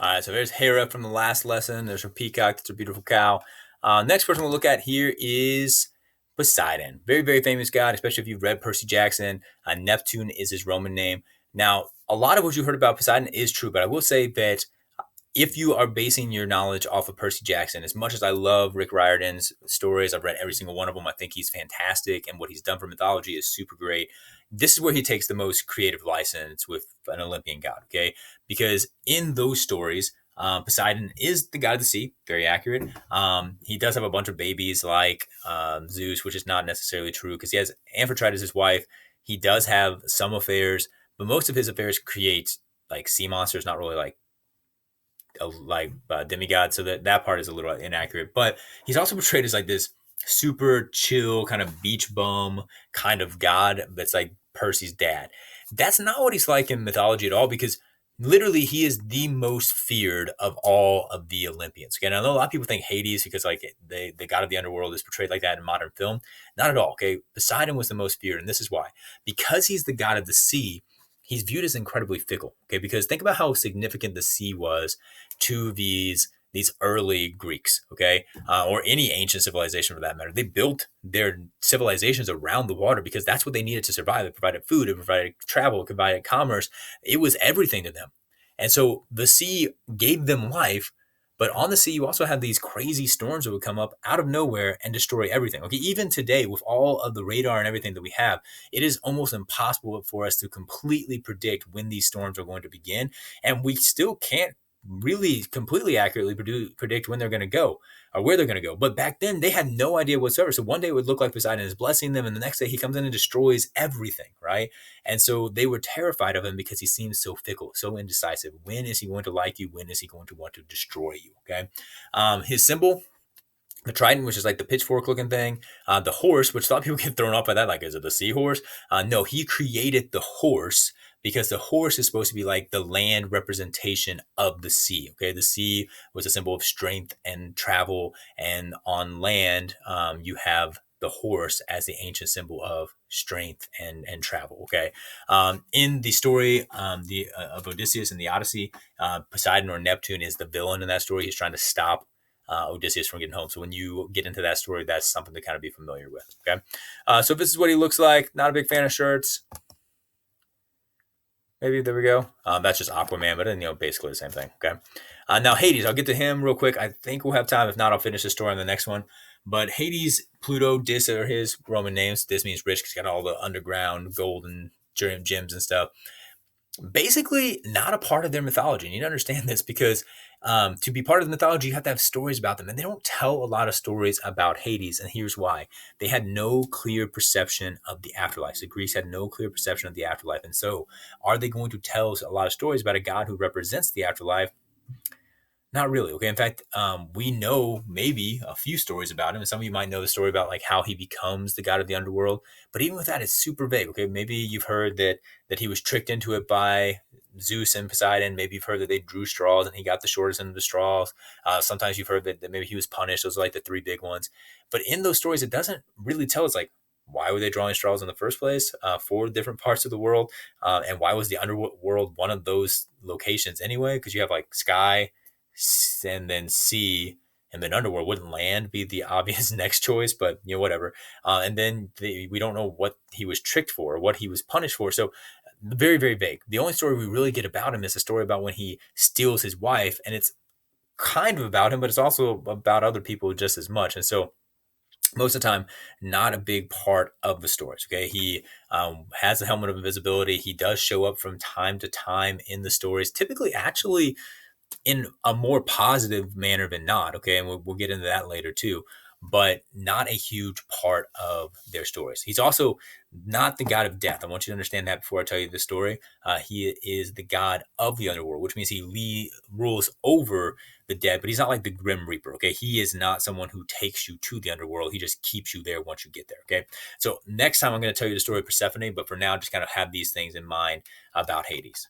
All right, so there's Hera from the last lesson. There's her peacock. That's a beautiful cow. Next person we'll look at here is Poseidon. Very, very famous god, especially if you've read Percy Jackson. Neptune is his Roman name. Now, a lot of what you heard about Poseidon is true, but I will say that if you are basing your knowledge off of Percy Jackson, as much as I love Rick Riordan's stories, I've read every single one of them. I think he's fantastic, and what he's done for mythology is super great. This is where he takes the most creative license with an Olympian god, okay? Because in those stories, Poseidon is the god of the sea, very accurate. He does have a bunch of babies like Zeus, which is not necessarily true because he has Amphitrite as his wife. He does have some affairs, but most of his affairs create like sea monsters, not really demigod, so that part is a little inaccurate. But he's also portrayed as like this super chill kind of beach bum kind of god that's like Percy's dad. That's not what he's like in mythology at all, because literally he is the most feared of all of the Olympians. Okay, and I know a lot of people think Hades because like the god of the underworld is portrayed like that in modern film. Not at all. Okay, Poseidon was the most feared, and this is why. Because he's the god of the sea, he's viewed as incredibly fickle. Okay, because think about how significant the sea was to these early Greeks, okay, or any ancient civilization for that matter. They built their civilizations around the water because that's what they needed to survive. It provided food, it provided travel, it provided commerce. It was everything to them. And so the sea gave them life. But on the sea, you also have these crazy storms that would come up out of nowhere and destroy everything. Okay, even today, with all of the radar and everything that we have, it is almost impossible for us to completely predict when these storms are going to begin. And we still can't really completely accurately predict when they're going to go or where they're going to go. But back then, they had no idea whatsoever. So one day it would look like Poseidon is blessing them, and the next day he comes in and destroys everything, right? And so they were terrified of him because he seems so fickle, so indecisive. When is he going to like you? When is he going to want to destroy you? Okay. His symbol, the trident, which is like the pitchfork looking thing, the horse, which a lot of people get thrown off by that, like, is it the seahorse? No, he created the horse because the horse is supposed to be like the land representation of the sea. Okay, the sea was a symbol of strength and travel, and on land, you have the horse as the ancient symbol of strength and travel. Okay, in the story of Odysseus and the Odyssey, Poseidon or Neptune is the villain in that story. He's trying to stop Odysseus from getting home. So when you get into that story, that's something to kind of be familiar with. Okay. So this is what he looks like. Not a big fan of shirts. Maybe there we go. That's just Aquaman, but basically the same thing. Okay. Now Hades, I'll get to him real quick. I think we'll have time. If not, I'll finish the story on the next one. But Hades, Pluto, Dis are his Roman names. Dis means rich because he's got all the underground gold and gems and stuff. Basically not a part of their mythology. You need to understand this because to be part of the mythology, you have to have stories about them. And they don't tell a lot of stories about Hades. And here's why. They had no clear perception of the afterlife. The Greeks had no clear perception of the afterlife. And so are they going to tell us a lot of stories about a god who represents the afterlife? Not really. Okay. In fact, we know maybe a few stories about him. And some of you might know the story about like how he becomes the god of the underworld. But even with that, it's super vague. Okay. Maybe you've heard that he was tricked into it by Zeus and Poseidon. Maybe you've heard that they drew straws and he got the shortest end of the straws. Sometimes you've heard that maybe he was punished. Those are like the three big ones. But in those stories, it doesn't really tell us like why were they drawing straws in the first place for different parts of the world, and why was the underworld one of those locations anyway? Because you have like sky and then sea, and then underworld. Wouldn't land be the obvious next choice? But whatever. And then we don't know what he was tricked for or what he was punished for. So very, very vague. The only story we really get about him is a story about when he steals his wife, and it's kind of about him, but it's also about other people just as much. And so most of the time, not a big part of the stories. Okay, he has the helmet of invisibility. He does show up from time to time in the stories, typically actually in a more positive manner than not. Okay, and we'll get into that later too, but not a huge part of their stories. He's also not the god of death. I want you to understand that before I tell you the story. He is the god of the underworld, which means he rules over the dead, but he's not like the Grim Reaper. Okay, he is not someone who takes you to the underworld. He just keeps you there once you get there. Okay, so next time I'm going to tell you the story of Persephone, but for now, just kind of have these things in mind about Hades.